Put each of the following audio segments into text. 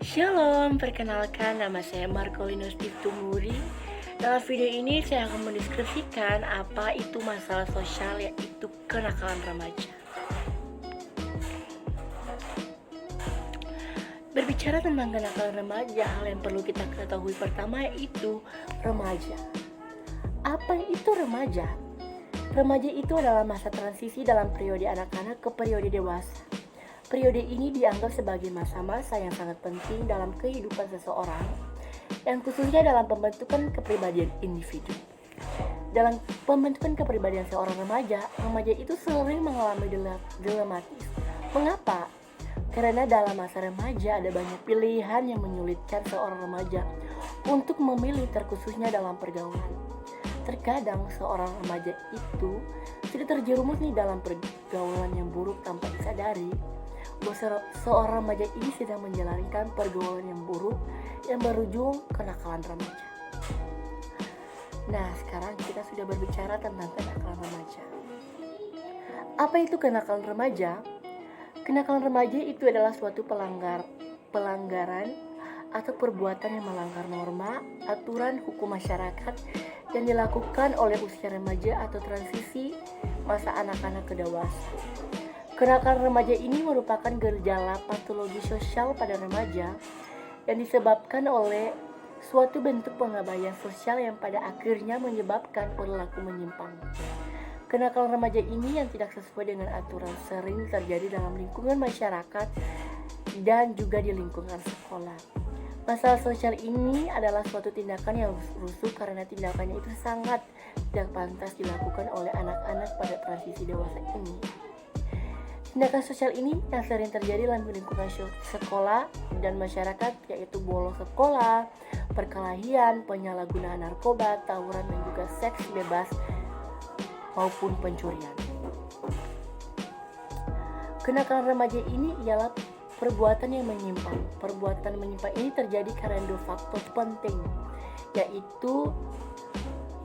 Shalom, perkenalkan nama saya Marcolinus Tiftumuri. Dalam video ini saya akan mendeskripsikan apa itu masalah sosial, yaitu kenakalan remaja. Berbicara tentang kenakalan remaja, hal yang perlu kita ketahui pertama yaitu remaja. Apa itu remaja? Remaja itu adalah masa transisi dalam periode anak-anak ke periode dewasa. Periode ini dianggap sebagai masa-masa yang sangat penting dalam kehidupan seseorang, yang khususnya dalam pembentukan kepribadian individu. Dalam pembentukan kepribadian seorang remaja itu sering mengalami dilematis. Mengapa? Karena dalam masa remaja ada banyak pilihan yang menyulitkan seorang remaja untuk memilih, terkhususnya dalam pergaulan. Terkadang seorang remaja itu sudah terjerumus dalam pergaulan yang buruk tanpa disadari bahwa seorang remaja ini sedang menjalankan pergaulan yang buruk yang berujung kenakalan remaja. Nah, sekarang kita sudah berbicara tentang kenakalan remaja. Apa itu kenakalan remaja? Kenakalan remaja itu adalah suatu pelanggaran atau perbuatan yang melanggar norma, aturan hukum masyarakat yang dilakukan oleh usia remaja atau transisi masa anak-anak ke dewasa. Kenakalan remaja ini merupakan gejala patologi sosial pada remaja yang disebabkan oleh suatu bentuk pengabaian sosial yang pada akhirnya menyebabkan perilaku menyimpang. Kenakalan remaja ini yang tidak sesuai dengan aturan sering terjadi dalam lingkungan masyarakat dan juga di lingkungan sekolah. Masalah sosial ini adalah suatu tindakan yang rusuh karena tindakannya itu sangat tidak pantas dilakukan oleh anak-anak pada transisi dewasa ini. Tindakan sosial ini yang sering terjadi dalam lingkungan sekolah dan masyarakat, yaitu bolos sekolah, perkelahian, penyalahgunaan narkoba, tawuran, dan juga seks bebas maupun pencurian. Kenakalan remaja ini ialah perbuatan yang menyimpang. Perbuatan menyimpang ini terjadi karena dua faktor penting, yaitu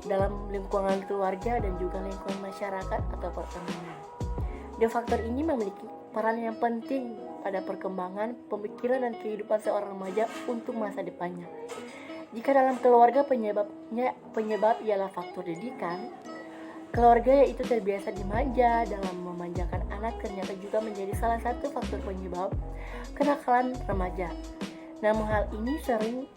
dalam lingkungan keluarga dan juga lingkungan masyarakat atau pertemanan. Dua faktor ini memiliki peran yang penting pada perkembangan, pemikiran, dan kehidupan seorang remaja untuk masa depannya. Jika dalam keluarga penyebab ialah faktor didikan, keluarga yaitu terbiasa dimanja dalam memanjakan anak ternyata juga menjadi salah satu faktor penyebab kenakalan remaja. Namun hal ini sering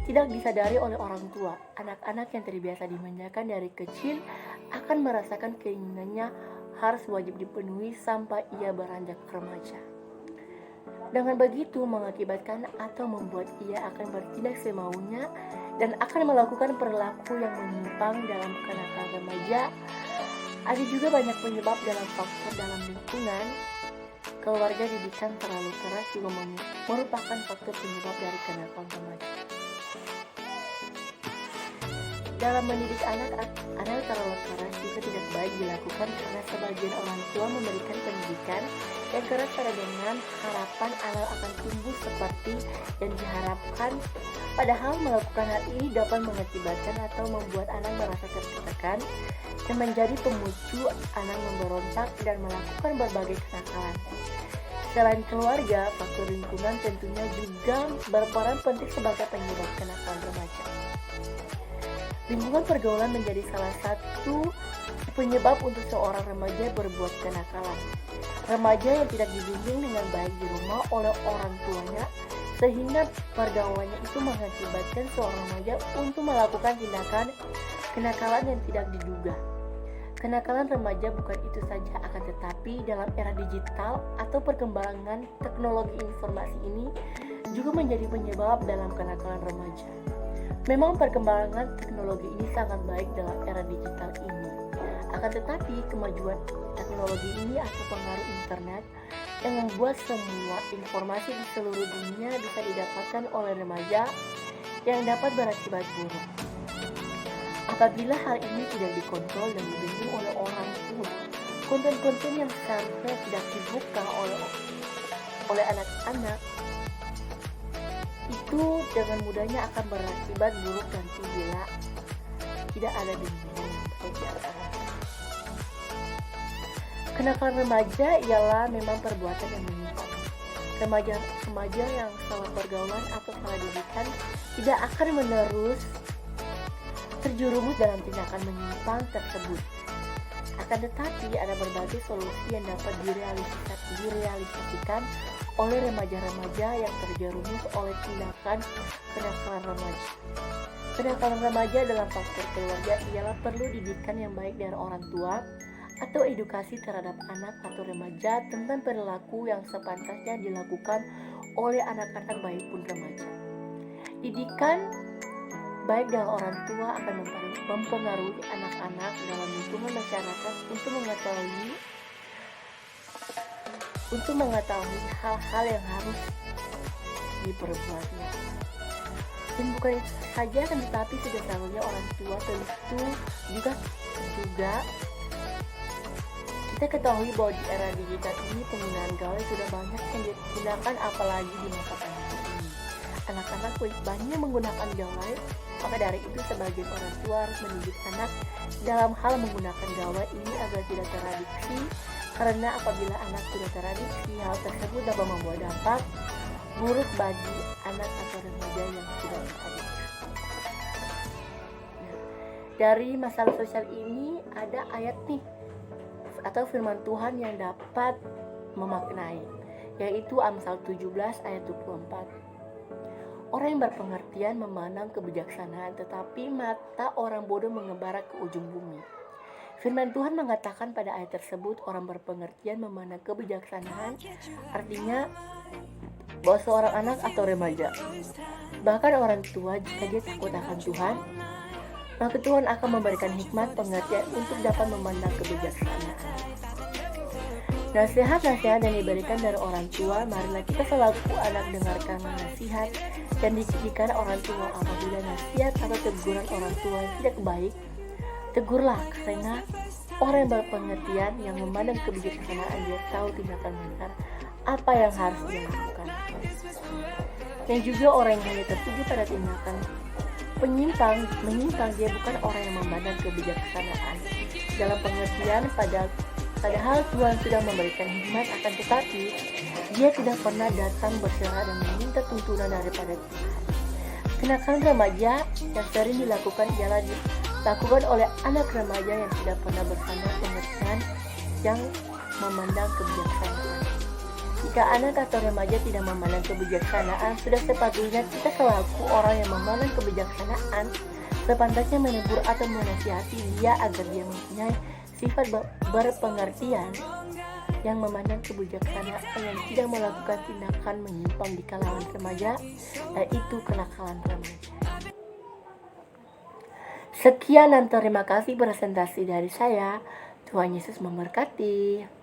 tidak disadari oleh orang tua. Anak-anak yang terbiasa dimanjakan dari kecil akan merasakan keinginannya harus wajib dipenuhi sampai ia beranjak remaja. Dengan begitu mengakibatkan atau membuat ia akan bertindak semaunya dan akan melakukan perilaku yang menyimpang dalam kenakalan remaja. Ada juga banyak penyebab dalam faktor dalam lingkungan. Keluarga didikan terlalu keras juga merupakan faktor penyebab dari kenakalan remaja. Dalam mendidik anak terlalu keras juga tidak baik dilakukan karena sebagian orang tua memberikan pendidikan yang keras dengan harapan anak akan tumbuh seperti yang diharapkan. Padahal melakukan hal ini dapat mengakibatkan atau membuat anak merasa tertekan dan menjadi pemicu anak memberontak dan melakukan berbagai kenakalan. Selain keluarga, faktor lingkungan tentunya juga berperan penting sebagai penyebab kenakalan remaja. Lingkungan pergaulan menjadi salah satu penyebab untuk seorang remaja berbuat kenakalan. Remaja yang tidak dibimbing dengan baik di rumah oleh orang tuanya, sehingga pergaulannya itu mengakibatkan seorang remaja untuk melakukan tindakan kenakalan yang tidak diduga. Kenakalan remaja bukan itu saja, akan tetapi dalam era digital atau perkembangan teknologi informasi ini juga menjadi penyebab dalam kenakalan remaja. Memang perkembangan teknologi ini sangat baik dalam era digital ini. Akan tetapi kemajuan teknologi ini atau pengaruh internet yang membuat semua informasi di seluruh dunia bisa didapatkan oleh remaja yang dapat berakibat buruk. Apabila hal ini tidak dikontrol dan dibimbing oleh orang tua, konten-konten yang seharusnya tidak dibuka oleh anak-anak itu dengan mudahnya akan berakibat buruk nanti bila tidak ada bimbingan baik dari orang tua. Kenakalan remaja ialah memang perbuatan yang menyimpang. Remaja yang salah pergaulan atau salah didikan tidak akan menerus terjerumus dalam tindakan menyimpang tersebut. Akan tetapi ada berbagai solusi yang dapat direalisasikan oleh remaja-remaja yang terjerumus oleh tindakan kenakalan remaja. Kenakalan remaja dalam faktor keluarga ialah perlu didikan yang baik dari orang tua atau edukasi terhadap anak atau remaja tentang perilaku yang sepantasnya dilakukan oleh anak-anak baik pun remaja. Didikan baik dari orang tua akan mempengaruhi anak-anak dalam lingkungan masyarakat untuk mengetahui hal-hal yang harus diperbuatnya. Dan bukan itu saja, tetapi sudah seharusnya orang tua tentu juga kita ketahui bahwa di era digital ini penggunaan gawai sudah banyak yang digunakan, apalagi di masa pandemi ini. Anak-anak banyak menggunakan gawai, maka dari itu sebagian orang tua harus mendidik anak dalam hal menggunakan gawai ini agar tidak teradiksi, karena apabila anak sudah teradiksi, hal tersebut dapat membawa dampak buruk bagi anak atau remaja yang sudah teradiksi. Dari masalah sosial ini ada ayat nih atau firman Tuhan yang dapat memaknai, yaitu Amsal 17 ayat 24. Orang yang berpengertian memandang kebijaksanaan, tetapi mata orang bodoh mengembara ke ujung bumi. Firman Tuhan mengatakan pada ayat tersebut, orang berpengertian memandang kebijaksanaan, artinya bahwa seorang anak atau remaja, bahkan orang tua, jika dia takut akan Tuhan, maka Tuhan akan memberikan hikmat pengertian untuk dapat memandang kebijaksanaan. Nasihat-nasihat yang diberikan dari orang tua, marilah kita selaku anak dengarkan nasihat dan didikan orang tua. Apabila nasihat atau teguran orang tua yang tidak baik, tegurlah, karena orang yang berpengertian yang memandang kebijaksanaan, dia tahu tindakan benar apa yang harus dia lakukan. Dan juga orang yang hanya tertuju pada tindakan menyimpang, dia bukan orang yang memandang kebijaksanaan dalam pengertian, padahal Tuhan sudah memberikan hikmat, akan tetapi dia tidak pernah datang berserah dan meminta tuntunan daripada Tuhan. Kenakalan remaja yang sering dilakukan ialah dilakukan oleh anak remaja yang tidak pernah bersandar pengertian yang memandang kebijaksanaan. Jika anak atau remaja tidak memandang kebijaksanaan, sudah sepatutnya kita selaku orang yang memandang kebijaksanaan sepantasnya menegur atau menasihati dia agar dia mempunyai sifat berpengertian yang memandang kebijaksanaan, yang tidak melakukan tindakan menyimpang di kalangan remaja, yaitu kenakalan remaja. Sekian dan terima kasih presentasi dari saya. Tuhan Yesus memberkati.